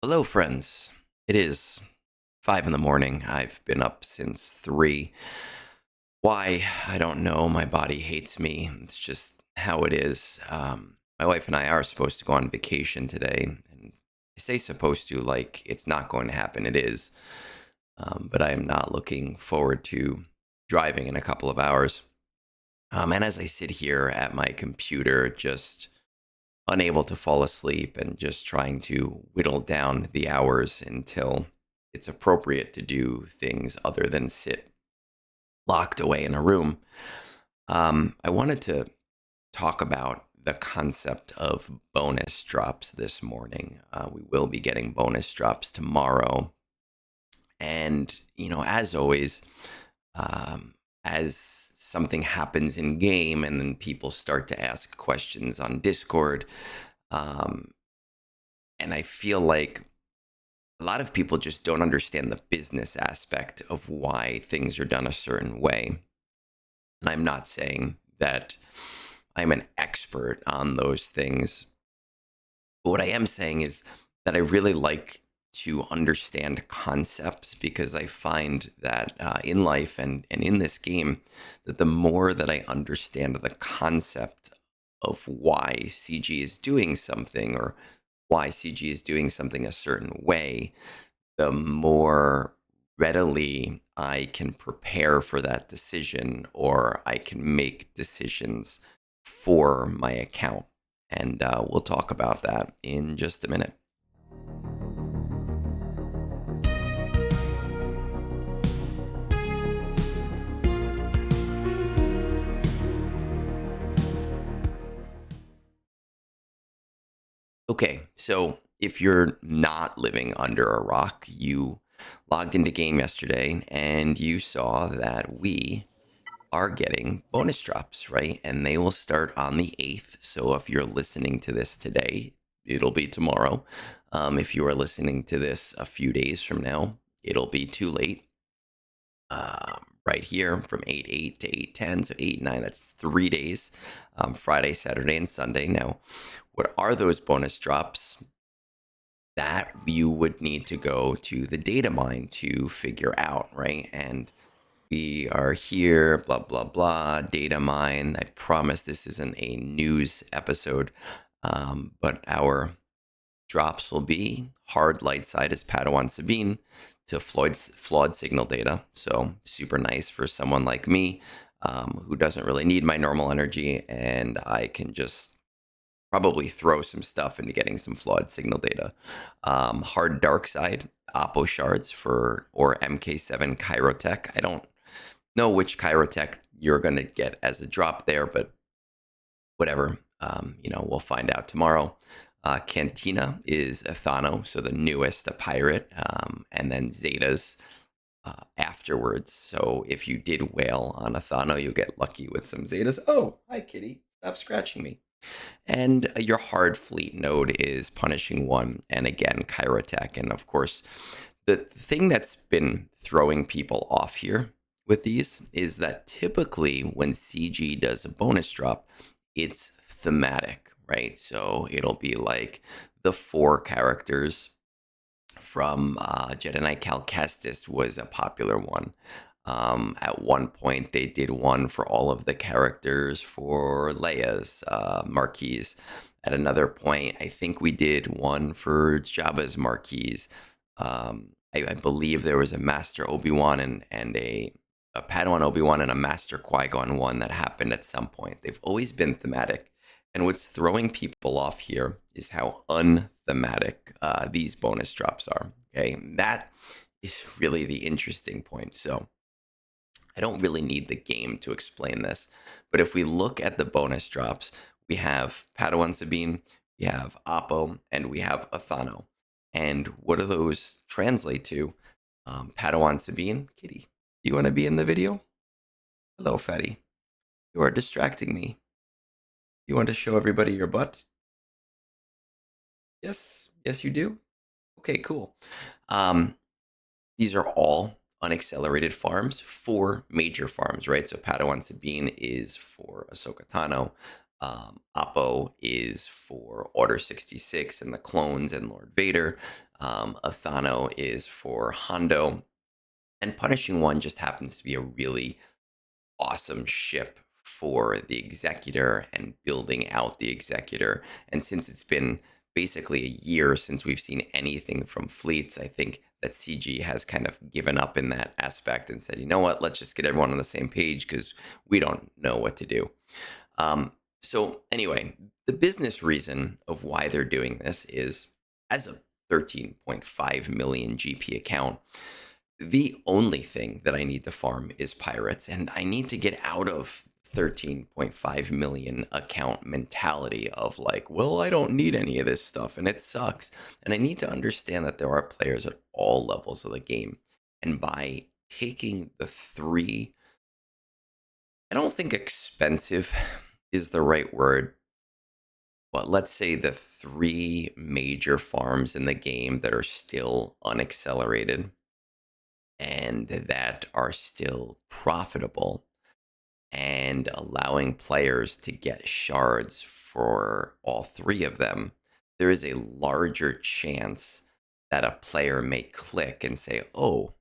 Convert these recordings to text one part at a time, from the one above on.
Hello, friends. It is 5 in the morning. I've been up since 3. Why? I don't know. My body hates me. It's just how it is. My wife and I are supposed to go on vacation today. And I say supposed to like it's not going to happen. It is. But I am not looking forward to driving in a couple of hours. And as I sit here at my computer, just unable to fall asleep and just trying to whittle down the hours until it's appropriate to do things other than sit locked away in a room. I wanted to talk about the concept of bonus drops this morning. We will be getting bonus drops tomorrow. And, as always, um, as something happens in game and then people start to ask questions on Discord, um, and I feel like a lot of people just don't understand the business aspect of why things are done a certain way. And I'm not saying that I'm an expert on those things. But what I am saying is that I really like to understand concepts because I find that in life and in this game, that the more that I understand the concept of why CG is doing something or why CG is doing something a certain way, the more readily I can prepare for that decision or I can make decisions for my account. And we'll talk about that in just a minute. Okay, so if you're not living under a rock, you logged into game yesterday and you saw that we are getting bonus drops, right? And they will start on the 8th. So if you're listening to this today, it'll be tomorrow. If you are listening to this a few days from now, it'll be too late. Right here from 8/8 to 8/10, so 8/9, that's 3 days, Friday, Saturday, and Sunday. Now, what are those bonus drops? That you would need to go to the data mine to figure out, right? And we are here, blah, blah, blah, data mine. I promise this isn't a news episode, but our drops will be hard light side is Padawan Sabine to flawed signal data. So super nice for someone like me who doesn't really need my normal energy, and I can just probably throw some stuff into getting some flawed signal data. Hard dark side, Oppo shards for or MK7 Kyrotech. I don't know which Kyrotech you're going to get as a drop there, but whatever. We'll find out tomorrow. Cantina is Athano, so the newest, a pirate, and then Zetas afterwards. So if you did whale on Athano, you'll get lucky with some Zetas. Oh, hi, kitty. Stop scratching me. And your hard fleet node is Punishing One, and again, Kyrotech. And of course, the thing that's been throwing people off here with these is that typically when CG does a bonus drop, it's thematic, right? So it'll be like the 4 characters from Jedi Knight Cal Kestis was a popular one. At one point, they did one for all of the characters for Leia's Marquise. At another point, I think we did one for Jabba's Marquise. I believe there was a Master Obi-Wan and a Padawan Obi-Wan and a Master Qui-Gon one that happened at some point. They've always been thematic. And what's throwing people off here is how unthematic these bonus drops are. Okay, that is really the interesting point. So I don't really need the game to explain this, but if we look at the bonus drops, we have Padawan Sabine, we have Oppo, and we have Athano. And what do those translate to? Padawan Sabine, kitty, do you want to be in the video? Hello, fatty. You are distracting me. You want to show everybody your butt? Yes, yes, you do. Okay, cool. Um, these are all unaccelerated farms, 4 major farms, right? So Padawan Sabine is for Ahsoka Tano. Oppo is for Order 66 and the clones and Lord Vader. Athano is for Hondo. And Punishing One just happens to be a really awesome ship for the Executor and building out the Executor. And since it's been basically a year since we've seen anything from fleets, I think that CG has kind of given up in that aspect and said, you know what, let's just get everyone on the same page because we don't know what to do. So, anyway, the business reason of why they're doing this is as a 13.5 million GP account, the only thing that I need to farm is pirates, and I need to get out of 13.5 million account mentality of like, well, I don't need any of this stuff and it sucks. And I need to understand that there are players at all levels of the game. And by taking the three, I don't think expensive is the right word, but let's say the three major farms in the game that are still unaccelerated and that are still profitable and allowing players to get shards for all three of them, there is a larger chance that a player may click and say, oh,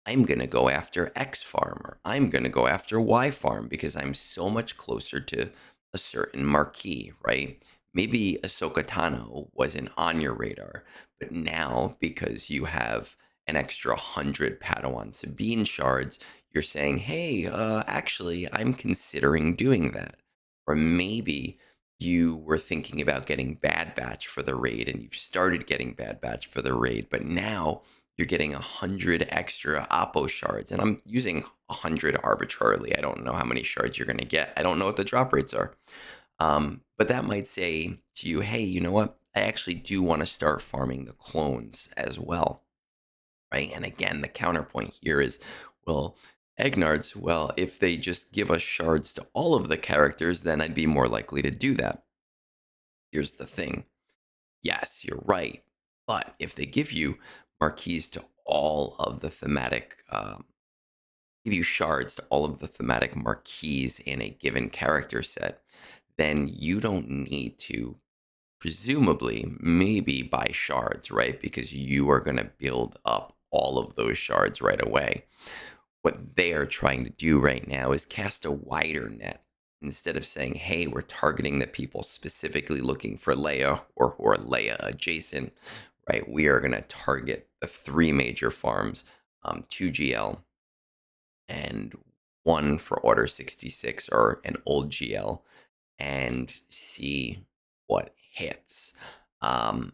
I'm going to go after X farm or I'm going to go after Y farm because I'm so much closer to a certain marquee, right? Maybe Ahsoka Tano wasn't on your radar, but now because you have an extra 100 Padawan Sabine shards, you're saying, hey, actually, I'm considering doing that. Or maybe you were thinking about getting Bad Batch for the raid and you've started getting Bad Batch for the raid, but now you're getting 100 extra Oppo shards. And I'm using 100 arbitrarily. I don't know how many shards you're going to get. I don't know what the drop rates are. But that might say to you, hey, you know what? I actually do want to start farming the clones as well. Right. And again, the counterpoint here is, well, Egnards, well, if they just give us shards to all of the characters, then I'd be more likely to do that. Here's the thing. Yes, you're right. But if they give you marquees to all of the thematic, give you shards to all of the thematic marquees in a given character set, then you don't need to presumably maybe buy shards, right? Because you are going to build up all of those shards right away. What they are trying to do right now is cast a wider net. Instead of saying, hey, we're targeting the people specifically looking for Leia or who are Leia adjacent, right? We are going to target the three major farms, 2GL and one for Order 66 or an old GL, and see what hits. Um,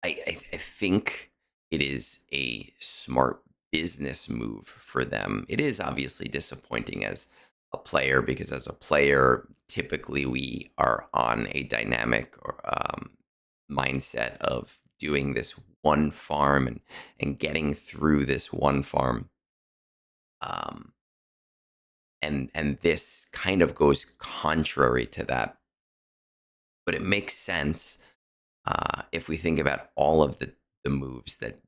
I think it is a smart business move for them. It is obviously disappointing as a player because as a player, typically we are on a dynamic mindset of doing this one farm and getting through this one farm. Um, and this kind of goes contrary to that, but it makes sense if we think about all of the moves that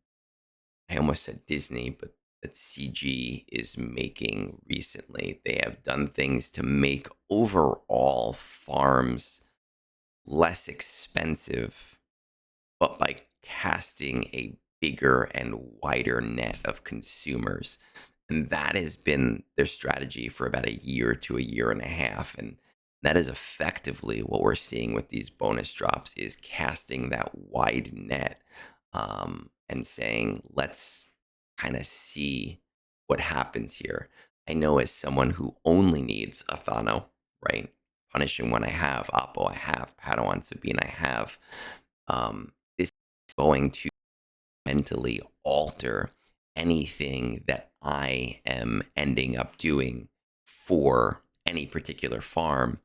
I almost said Disney, but that CG is making recently. They have done things to make overall farms less expensive, but by casting a bigger and wider net of consumers. And that has been their strategy for about a year to a year and a half. And that is effectively what we're seeing with these bonus drops is casting that wide net and saying, let's kind of see what happens here. I know as someone who only needs Athano, right? Punishing One I have, Oppo I have, Padawan Sabine I have. This is going to mentally alter anything that I am ending up doing for any particular farm.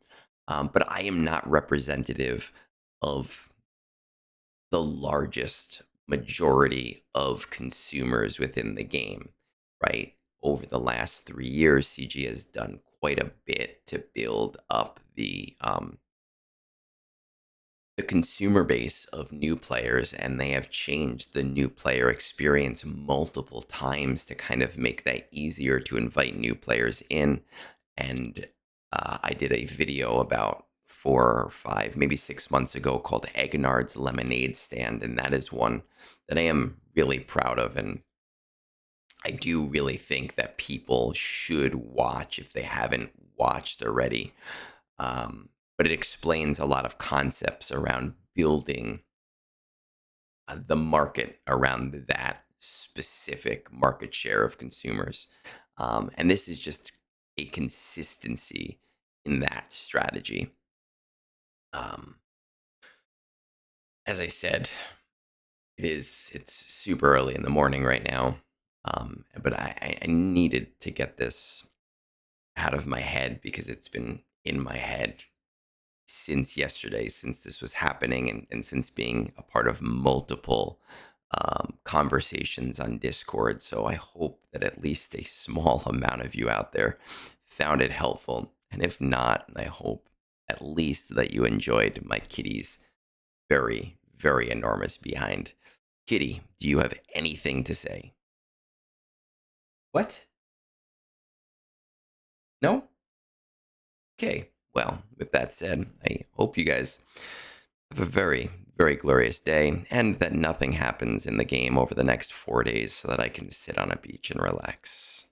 But I am not representative of the largest majority of consumers within the game, right? Over the last 3 years, CG has done quite a bit to build up the consumer base of new players, and they have changed the new player experience multiple times to kind of make that easier to invite new players in. And I did a video about 4 or 5, maybe 6 months ago called Egnards Lemonade Stand, and that is one that I am really proud of. And I do really think that people should watch if they haven't watched already. But it explains a lot of concepts around building the market around that specific market share of consumers. And this is just a consistency in that strategy. Um, as I said, it's super early in the morning right now. But I needed to get this out of my head because it's been in my head since yesterday, since this was happening, and since being a part of multiple conversations on Discord. So I hope that at least a small amount of you out there found it helpful. And if not, I hope at least that you enjoyed my kitty's very, very enormous behind. Kitty, do you have anything to say? What? No? Okay. Well, with that said, I hope you guys have a very, very glorious day and that nothing happens in the game over the next 4 days so that I can sit on a beach and relax.